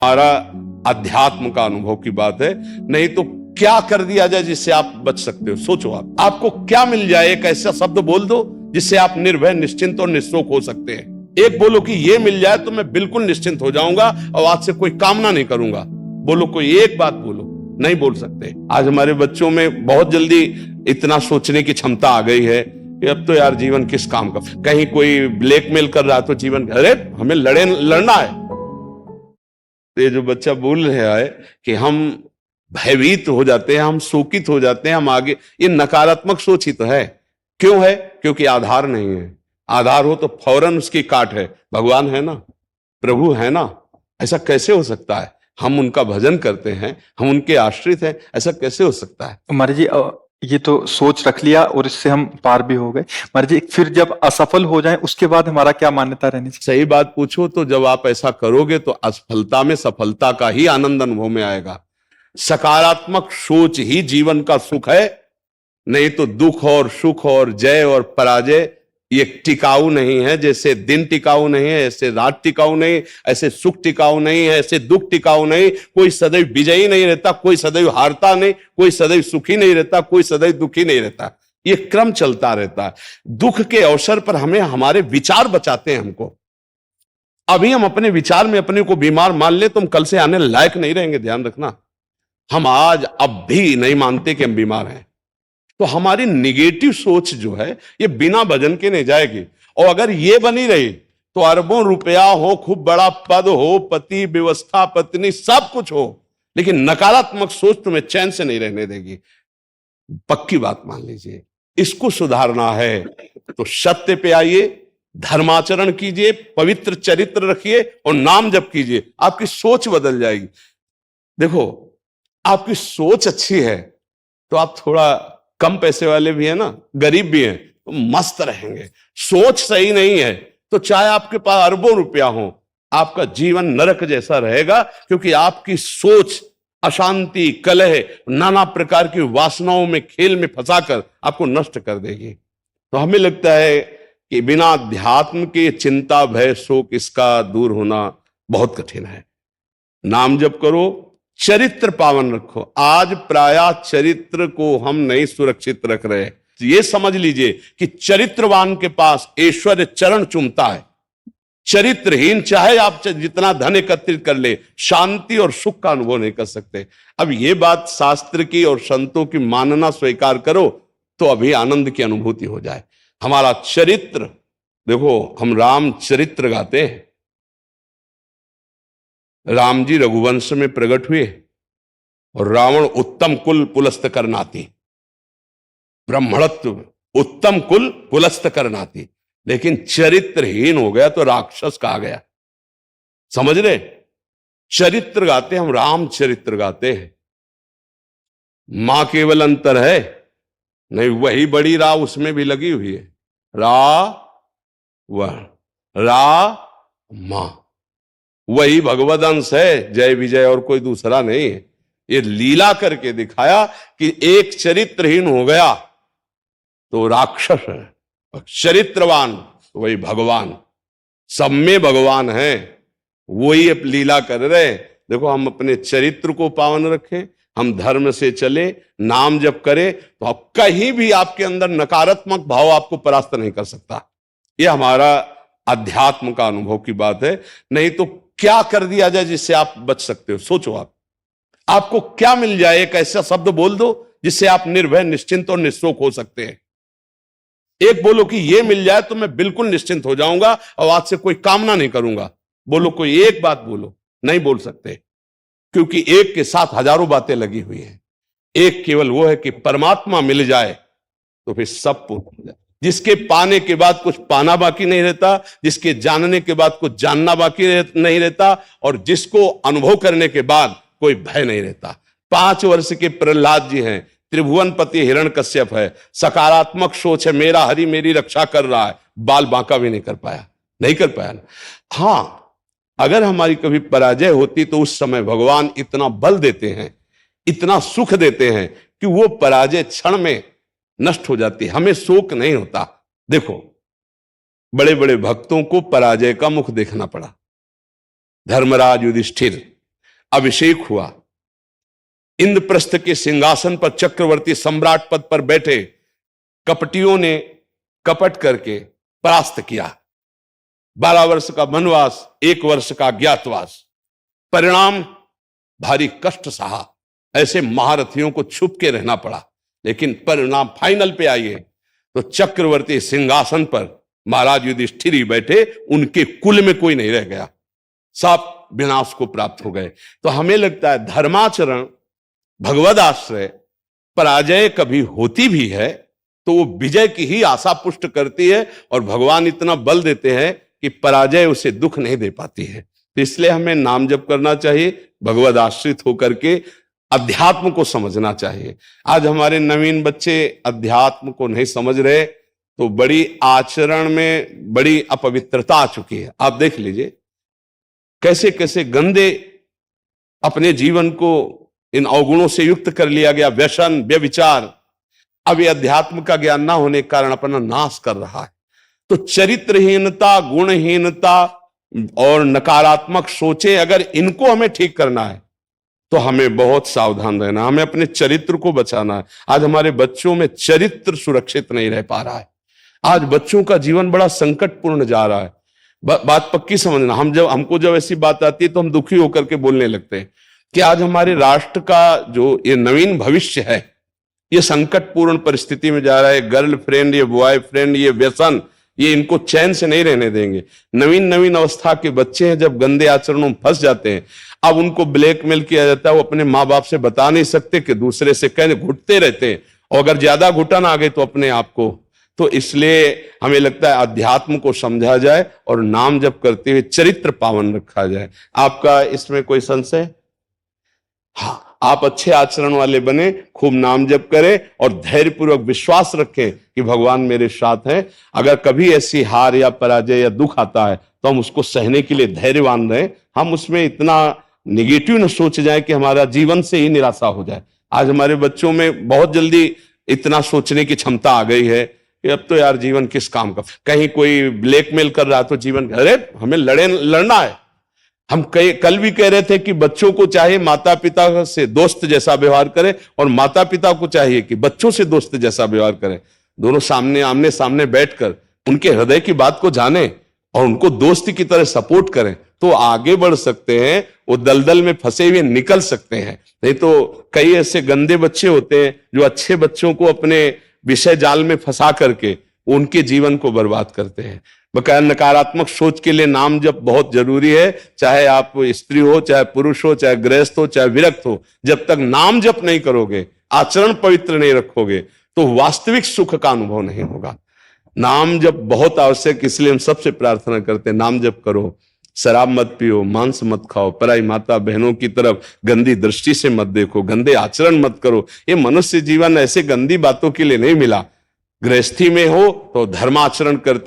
हमारा अध्यात्म का अनुभव की बात है। नहीं तो क्या कर दिया जाए जिससे आप बच सकते हो? सोचो, आपको क्या मिल जाए? एक ऐसा शब्द बोल दो जिससे आप निर्भय, निश्चिंत और निःशोक हो सकते हैं। एक बोलो कि ये मिल जाए तो मैं बिल्कुल निश्चिंत हो जाऊंगा और आज से कोई कामना नहीं करूंगा। बोलो, कोई एक बात बोलो। नहीं बोल सकते। आज हमारे बच्चों में बहुत जल्दी इतना सोचने की क्षमता आ गई है कि अब तो यार जीवन किस काम का। कहीं कोई ब्लैकमेल कर रहा तो जीवन, अरे हमें लड़ना है। ये जो बच्चा बोल रहा है कि हम भयभीत हो जाते हैं, हम शोकित हो जाते हैं, हम आगे, ये नकारात्मक सोच ही तो है। क्यों है? क्योंकि आधार नहीं है। आधार हो तो फौरन उसकी काट है। भगवान है ना, प्रभु है ना, ऐसा कैसे हो सकता है? हम उनका भजन करते हैं, हम उनके आश्रित हैं, ऐसा कैसे हो सकता है? महाराज जी, ये तो सोच रख लिया और इससे हम पार भी हो गए। महाराज जी, फिर जब असफल हो जाएं उसके बाद हमारा क्या मान्यता रहनी चाहिए? सही बात पूछो तो जब आप ऐसा करोगे तो असफलता में सफलता का ही आनंद अनुभव में आएगा। सकारात्मक सोच ही जीवन का सुख है। नहीं तो दुख और सुख और जय और पराजय ये टिकाऊ नहीं है। जैसे दिन टिकाऊ नहीं है, ऐसे रात टिकाऊ नहीं, ऐसे सुख टिकाऊ नहीं है, ऐसे दुख टिकाऊ नहीं। कोई सदैव विजयी नहीं रहता, कोई सदैव हारता नहीं, कोई सदैव सुखी नहीं रहता, कोई सदैव दुखी नहीं रहता। ये क्रम चलता रहता है। दुख के अवसर पर हमें हमारे विचार बचाते हैं हमको। अभी हम अपने विचार में अपने को बीमार मान ले तो हम कल से आने लायक नहीं रहेंगे। ध्यान रखना, हम आज अब भी नहीं मानते कि हम बीमार हैं। तो हमारी निगेटिव सोच जो है ये बिना भजन के नहीं जाएगी। और अगर ये बनी रही तो अरबों रुपया हो, खूब बड़ा पद हो, पति, व्यवस्था, पत्नी, सब कुछ हो, लेकिन नकारात्मक सोच तुम्हें चैन से नहीं रहने देगी। पक्की बात मान लीजिए। इसको सुधारना है तो सत्य पे आइए, धर्माचरण कीजिए, पवित्र चरित्र रखिए और नाम जप कीजिए। आपकी सोच बदल जाएगी। देखो, आपकी सोच अच्छी है तो आप थोड़ा कम पैसे वाले भी है ना, गरीब भी हैं, तो मस्त रहेंगे। सोच सही नहीं है तो चाहे आपके पास अरबों रुपया हो, आपका जीवन नरक जैसा रहेगा। क्योंकि आपकी सोच अशांति, कलह, नाना प्रकार की वासनाओं में, खेल में फंसाकर आपको नष्ट कर देगी। तो हमें लगता है कि बिना अध्यात्म के चिंता, भय, शोक इसका दूर होना बहुत कठिन है। नाम जप करो, चरित्र पावन रखो। आज प्रायः चरित्र को हम नहीं सुरक्षित रख रहे। ये समझ लीजिए कि चरित्रवान के पास ऐश्वर्य चरण चूमता है। चरित्रहीन चाहे आप जितना धन एकत्रित कर ले, शांति और सुख का अनुभव नहीं कर सकते। अब ये बात शास्त्र की और संतों की मानना स्वीकार करो तो अभी आनंद की अनुभूति हो जाए। हमारा चरित्र देखो, हम राम चरित्र गाते हैं। राम जी रघुवंश में प्रकट हुए और रावण उत्तम कुल पुलस्त करनाती, ब्राह्मणत्व उत्तम कुल पुलस्त करनाती, लेकिन चरित्रहीन हो गया तो राक्षस कहा गया। समझ रहे? चरित्र गाते हम, राम चरित्र गाते हैं। मां केवल अंतर है नहीं, वही बड़ी रा उसमें भी लगी हुई है। रा वह रा मां, वही भगवद अंश है, जय विजय और कोई दूसरा नहीं है। ये लीला करके दिखाया कि एक चरित्रहीन हो गया तो राक्षस है, चरित्रवान वही भगवान। सब में भगवान है, वही अब लीला कर रहे। देखो, हम अपने चरित्र को पावन रखें, हम धर्म से चले, नाम जप करें तो आप कहीं भी आपके अंदर नकारात्मक भाव आपको परास्त नहीं कर सकता। ये हमारा अध्यात्म का अनुभव की बात है। नहीं तो क्या कर दिया जाए जिससे आप बच सकते हो? सोचो, आपको क्या मिल जाए? एक ऐसा शब्द बोल दो जिससे आप निर्भय, निश्चिंत और निःशोक हो सकते हैं। एक बोलो कि ये मिल जाए तो मैं बिल्कुल निश्चिंत हो जाऊंगा और आज से कोई कामना नहीं करूंगा। बोलो, कोई एक बात बोलो। नहीं बोल सकते, क्योंकि एक के साथ हजारों बातें लगी हुई हैं। एक केवल वो है कि परमात्मा मिल जाए तो फिर सब पूर्ण हो जाए। जिसके पाने के बाद कुछ पाना बाकी नहीं रहता, जिसके जानने के बाद कुछ जानना बाकी नहीं रहता, और जिसको अनुभव करने के बाद कोई भय नहीं रहता। 5 वर्ष के प्रहलाद जी हैं, त्रिभुवनपति हिरण्यकश्यप है, सकारात्मक सोच है, मेरा हरि मेरी रक्षा कर रहा है, बाल बांका भी नहीं कर पाया, नहीं कर पाया। हां, अगर हमारी कभी पराजय होती तो उस समय भगवान इतना बल देते हैं, इतना सुख देते हैं कि वो पराजय क्षण में नष्ट हो जाती है, हमें शोक नहीं होता। देखो, बड़े बड़े भक्तों को पराजय का मुख देखना पड़ा। धर्मराज युधिष्ठिर अभिषेक हुआ, इंद्रप्रस्थ के सिंहासन पर चक्रवर्ती सम्राट पद पर बैठे कपटियों ने कपट करके परास्त किया। 12 वर्ष का वनवास, 1 वर्ष का अज्ञातवास, परिणाम भारी कष्ट सहा। ऐसे महारथियों को छुप के रहना पड़ा, लेकिन परिणाम फाइनल पे आइए तो चक्रवर्ती सिंहासन पर महाराज युधिष्ठिर ही बैठे, उनके कुल में कोई नहीं रह गया, सब विनाश को प्राप्त हो गए। तो हमें लगता है धर्माचरण, भगवद आश्रय, पराजय कभी होती भी है तो वो विजय की ही आशा पुष्ट करती है, और भगवान इतना बल देते हैं कि पराजय उसे दुख नहीं दे पाती है। तो इसलिए हमें नाम जप करना चाहिए, भगवद आश्रित होकर के अध्यात्म को समझना चाहिए। आज हमारे नवीन बच्चे अध्यात्म को नहीं समझ रहे, तो बड़ी आचरण में बड़ी अपवित्रता आ चुकी है। आप देख लीजिए कैसे कैसे गंदे अपने जीवन को इन अवगुणों से युक्त कर लिया गया, व्यसन, व्यभिचार। अब ये अध्यात्म का ज्ञान ना होने के कारण अपना नाश कर रहा है। तो चरित्रहीनता, गुणहीनता और नकारात्मक सोचे, अगर इनको हमें ठीक करना है तो हमें बहुत सावधान रहना, हमें अपने चरित्र को बचाना है। आज हमारे बच्चों में चरित्र सुरक्षित नहीं रह पा रहा है। आज बच्चों का जीवन बड़ा संकटपूर्ण जा रहा है। बात पक्की समझना, हमको जब ऐसी बात आती है तो हम दुखी होकर के बोलने लगते हैं कि आज हमारे राष्ट्र का जो ये नवीन भविष्य है, ये संकटपूर्ण परिस्थिति में जा रहा है। गर्लफ्रेंड, ये बॉयफ्रेंड, ये व्यसन, ये इनको चैन से नहीं रहने देंगे। नवीन नवीन अवस्था के बच्चे हैं, जब गंदे आचरणों में फंस जाते हैं, अब उनको ब्लैकमेल किया जाता है। वो अपने माँ बाप से बता नहीं सकते कि दूसरे से कहने घुटते रहते हैं, और अगर ज्यादा घुटन आ गई तो अपने आप को। तो इसलिए हमें लगता है अध्यात्म को समझा जाए और नाम जप करते हुए चरित्र पावन रखा जाए। आपका इसमें कोई संशय? हाँ, आप अच्छे आचरण वाले बने, खूब नाम जप करें और धैर्यपूर्वक विश्वास रखें कि भगवान मेरे साथ हैं। अगर कभी ऐसी हार या पराजय या दुख आता है तो हम उसको सहने के लिए धैर्यवान रहें। हम उसमें इतना निगेटिव न सोच जाए कि हमारा जीवन से ही निराशा हो जाए। आज हमारे बच्चों में बहुत जल्दी इतना सोचने की क्षमता आ गई है कि अब तो यार जीवन किस काम का। कहीं कोई ब्लैकमेल कर रहा तो जीवन, अरे हमें लड़ना है। हम कल भी कह रहे थे कि बच्चों को चाहिए माता पिता से दोस्त जैसा व्यवहार करें, और माता पिता को चाहिए कि बच्चों से दोस्त जैसा व्यवहार करें। दोनों आमने सामने बैठकर उनके हृदय की बात को जाने और उनको दोस्त की तरह सपोर्ट करें, तो आगे बढ़ सकते हैं, वो दलदल में फंसे हुए निकल सकते हैं। नहीं तो कई ऐसे गंदे बच्चे होते हैं जो अच्छे बच्चों को अपने विषय जाल में फंसा करके उनके जीवन को बर्बाद करते हैं। बकाया नकारात्मक सोच के लिए नाम जप बहुत जरूरी है। चाहे आप स्त्री हो, चाहे पुरुष हो, चाहे गृहस्थ हो, चाहे विरक्त हो, जब तक नाम जप नहीं करोगे, आचरण पवित्र नहीं रखोगे, तो वास्तविक सुख का अनुभव नहीं होगा। नाम जप बहुत आवश्यक, इसलिए हम सबसे प्रार्थना करते हैं नाम जप करो, शराब मत पियो, मांस मत खाओ, पराई माता बहनों की तरफ गंदी दृष्टि से मत देखो, गंदे आचरण मत करो। ये मनुष्य जीवन ऐसे गंदी बातों के लिए नहीं मिला। गृहस्थी में हो तो धर्माचरण करते